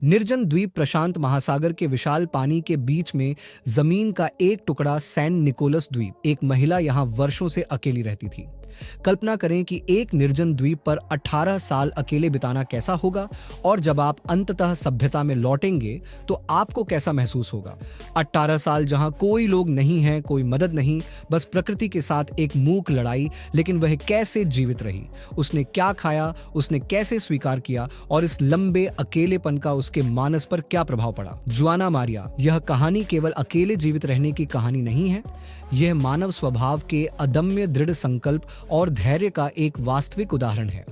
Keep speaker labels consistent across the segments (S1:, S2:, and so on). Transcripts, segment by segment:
S1: निर्जन द्वीप प्रशांत महासागर के विशाल पानी के बीच में जमीन का एक टुकड़ा सैन निकोलस द्वीप। एक महिला यहाँ वर्षों से अकेली रहती थी। कल्पना करें कि एक निर्जन द्वीप पर 18 साल अकेले बिताना कैसा होगा, और जब आप अंततः सभ्यता में लौटेंगे तो आपको कैसा महसूस होगा। 18 साल जहां कोई लोग नहीं है, कोई मदद नहीं, बस प्रकृति के साथ एक मूक लड़ाई। लेकिन वह कैसे जीवित रही, उसने क्या खाया, उसने कैसे स्वीकार किया, और इस लंबे अकेलेपन का उसके मानस पर क्या प्रभाव पड़ा। जुआना मारिया, यह कहानी केवल अकेले जीवित रहने की कहानी नहीं है, यह मानव स्वभाव के अदम्य दृढ़ संकल्प और धैर्य का एक वास्तविक उदाहरण है।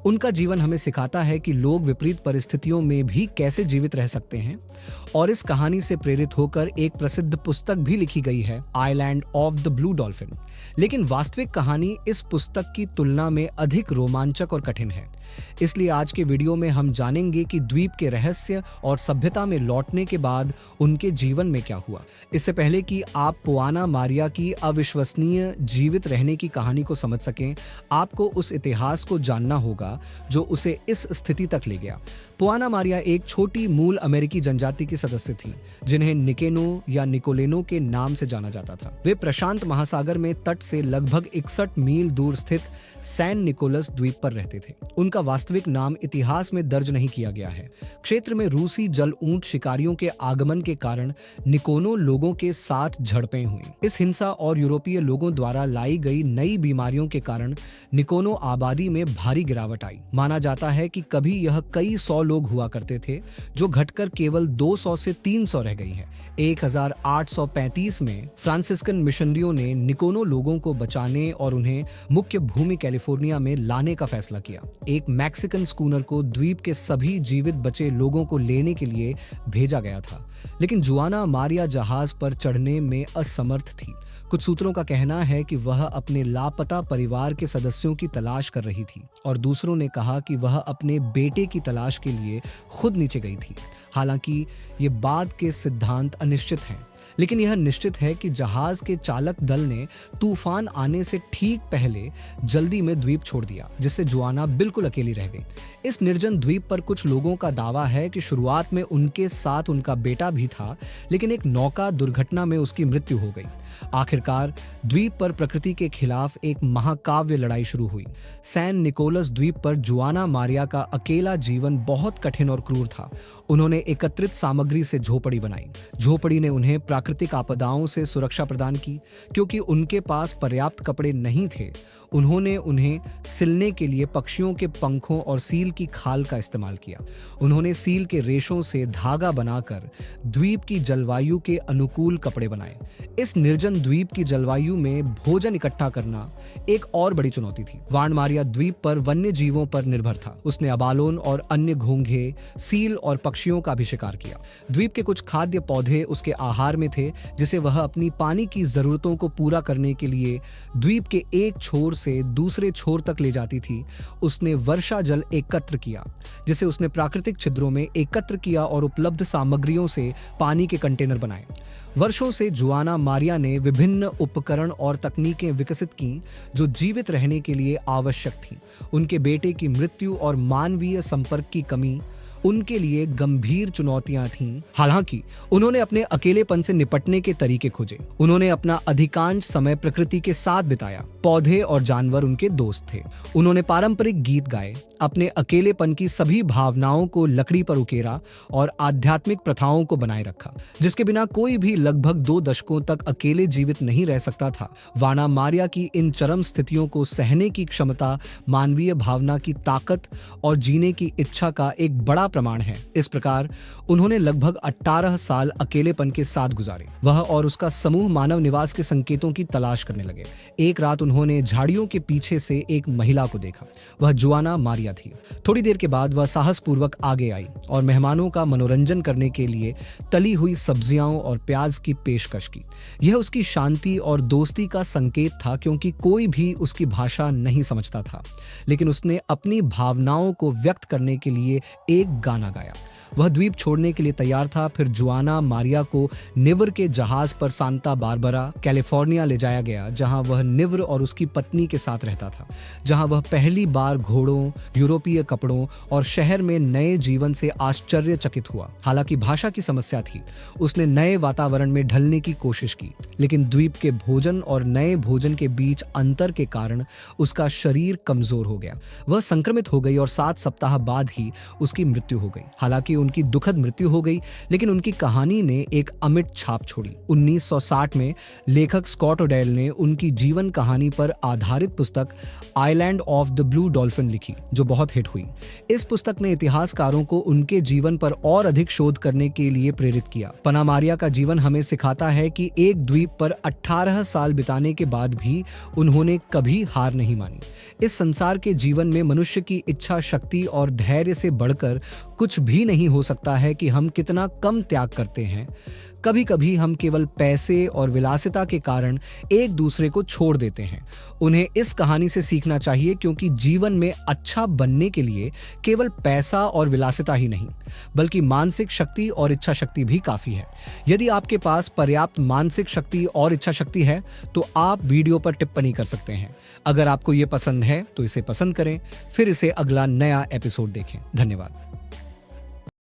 S1: उनका जीवन हमें सिखाता है कि लोग विपरीत परिस्थितियों में भी कैसे जीवित रह सकते हैं। और इस कहानी से प्रेरित होकर एक प्रसिद्ध पुस्तक भी लिखी गई है, island of the blue dolphin. लेकिन वास्तविक कहानी इस पुस्तक की तुलना में अधिक रोमांचक और कठिन है। इसलिए आज के वीडियो में हम जानेंगे कि द्वीप के रहस्य और सभ्यता में लौटने के बाद उनके जीवन में क्या हुआ। इससे पहले कि आप पुआना मारिया की अविश्वसनीय जीवित रहने की कहानी को समझ सकें, आपको उस इतिहास को जानना होगा जो उसे इस स्थिति तक ले गया। पुआना मारिया एक छोटी मूल अमेरिकी जनजाति की सदस्य थी, जिन्हें निकेनो या निकोलेनो के नाम से जाना जाता था। वे प्रशांत महासागर में तट से लगभग 61 मील दूर स्थित सैन निकोलस द्वीप पर रहते थे। उनका वास्तविक नाम इतिहास में दर्ज नहीं किया गया है। क्षेत्र में रूसी जल ऊंट शिकारियों के आगमन के कारण निकोनो लोगों के साथ झड़पें हुई। इस हिंसा और यूरोपीय लोगों द्वारा लाई गई नई बीमारियों के कारण निकोनो आबादी में भारी गिरावट आई। माना जाता है कि कभी यह कई 100 लोग हुआ करते थे, जो घटकर केवल 200 से 300 रह गई हैं। 1835 में फ्रांसिस्कन मिशनरियों ने निकोनो लोगों को बचाने और उन्हें मुख्य भूमि कैलिफोर्निया में लाने का फैसला किया। एक मैक्सिकन स्कूनर को द्वीप के सभी जीवित बचे लोगों को लेने के लिए भेजा गया था, लेकिन जुआना मारिया जहाज पर चढ़ने में असमर्थ थी। कुछ सूत्रों का कहना है कि वह अपने लापता परिवार के सदस्यों की तलाश कर रही थी, और दूसरों ने कहा कि वह अपने बेटे की तलाश के लिए खुद नीचे गई थी। हालांकि ये बाद के सिद्धांत अनिश्चित हैं, लेकिन यह निश्चित है कि जहाज के चालक दल ने तूफान आने से ठीक पहले जल्दी में द्वीप छोड़ दिया, जिससे जुआना बिल्कुल अकेली रह गई। इस निर्जन द्वीप पर कुछ लोगों का दावा है कि शुरुआत में उनके साथ उनका बेटा भी था, लेकिन एक नौका दुर्घटना में उसकी मृत्यु हो गई। आखिरकार द्वीप पर प्रकृति के खिलाफ एक महाकाव्य लड़ाई शुरू हुई। सैन निकोलस द्वीप पर जुआना मारिया का अकेला जीवन बहुत कठिन और क्रूर था। उन्होंने एकत्रित सामग्री से झोपड़ी बनाई। झोपड़ी ने उन्हें प्राकृतिक आपदाओं से सुरक्षा प्रदान की। क्योंकि उनके पास पर्याप्त कपड़े नहीं थे, उन्होंने उन्हें सिलने के लिए पक्षियों के पंखों और सील की खाल का इस्तेमाल किया। उन्होंने सील के रेशों से धागा बनाकर द्वीप की जलवायु के अनुकूल कपड़े बनाए। इस निर्जन द्वीप की जलवायु में भोजन इकट्ठा करना एक और बड़ी चुनौती थी। वाण मारिया द्वीप पर वन्य जीवों पर निर्भर था। उसने अबालोन और अन्य घोंघे, सील और पक्षियों का भी शिकार किया। द्वीप के कुछ खाद्य पौधे उसके आहार में थे, जिसे वह अपनी पानी की जरूरतों को पूरा करने के लिए द्वीप के एक छोर से दूसरे छोर तक ले जाती थी। उसने वर्षा जल एकत्र किया, जिसे उसने प्राकृतिक छिद्रों में एकत्र किया और उपलब्ध सामग्रियों से पानी के कंटेनर बनाए। वर्षों से जुआना मारिया ने विभिन्न उपकरण और तकनीकें विकसित की जो जीवित रहने के लिए आवश्यक थीं। उनके बेटे की मृत्यु और मानवीय संपर्क की कमी उनके लिए गंभीर चुनौतियां थीं। हालांकि उन्होंने अपने अकेलेपन से निपटने के तरीके खोजे। उन्होंने अपना अधिकांश समय प्रकृति के साथ बिताया। पौधे और जानवर उनके दोस्त थे। उन्होंने पारंपरिक गीत गाए, अपने अकेलेपन की सभी भावनाओं को लकड़ी पर उकेरा और आध्यात्मिक प्रथाओं को बनाए रखा, जिसके बिना कोई भी लगभग 2 दशकों तक अकेले जीवित नहीं रह सकता था। वाना मारिया की इन चरम स्थितियों को सहने की क्षमता मानवीय भावना की ताकत और जीने की इच्छा का एक बड़ा प्रमाण है। इस प्रकार उन्होंने लगभग 18 साल अकेलेपन के साथ गुजारे। वह और उसका समूह मानव निवास के संकेतों की तलाश करने लगे। एक रात उन्होंने झाड़ियों के पीछे से एक महिला को देखा। वह जुआना मारिया थी। थोड़ी देर के बाद वह साहसपूर्वक आगे आई और मेहमानों का मनोरंजन करने के लिए तली हुई सब्जियां और प्याज की पेशकश की। यह उसकी शांति और दोस्ती का संकेत था, क्योंकि कोई भी उसकी भाषा नहीं समझता था, लेकिन उसने अपनी भावनाओं को व्यक्त करने के लिए एक गाना गाया। वह द्वीप छोड़ने के लिए तैयार था। फिर जुआना मारिया को निवर के जहाज पर सांता बारबरा कैलिफोर्निया ले जाया गया, जहां वह निवर और उसकी पत्नी के साथ रहता था, जहां वह पहली बार घोड़ों, यूरोपीय कपड़ों और शहर में नए जीवन से आश्चर्यचकित हुआ। हालांकि भाषा की समस्या थी, उसने नए वातावरण में ढलने की कोशिश की, लेकिन द्वीप के भोजन और नए भोजन के बीच अंतर के कारण उसका शरीर कमजोर हो गया। वह संक्रमित हो गई और 7 सप्ताह बाद ही उसकी मृत्यु हो गई। हालांकि उनकी दुखद मृत्यु हो गई, लेकिन उनकी कहानी ने एक अमिट छाप छोड़ी। 1960 में लेखक स्कॉट ओडेल ने उनकी जीवन कहानी पर आधारित पुस्तक island of the blue dolphin लिखी, जो बहुत हिट हुई। इस पुस्तक ने इतिहासकारों को उनके जीवन पर और अधिक शोध करने के लिए प्रेरित किया। पनामारिया का जीवन हमें सिखाता है कि एक द्वीप पर 18 साल बिताने के बाद भी उन्होंने कभी हार नहीं मानी। इस संसार के जीवन में मनुष्य की इच्छा शक्ति और धैर्य से बढ़कर कुछ भी नहीं हो सकता है कि हम कितना कम त्याग करते हैं। कभी कभी हम केवल पैसे और विलासिता के कारण एक दूसरे को छोड़ देते हैं। उन्हें इस कहानी से सीखना चाहिए, क्योंकि जीवन में अच्छा बनने के लिए केवल पैसा और विलासिता ही नहीं, बल्कि मानसिक शक्ति और इच्छा शक्ति भी काफी है। यदि आपके पास पर्याप्त मानसिक शक्ति और इच्छा शक्ति है तो आप वीडियो पर टिप्पणी कर सकते हैं। अगर आपको ये पसंद है तो इसे पसंद करें, फिर इसे अगला नया एपिसोड देखें। धन्यवाद।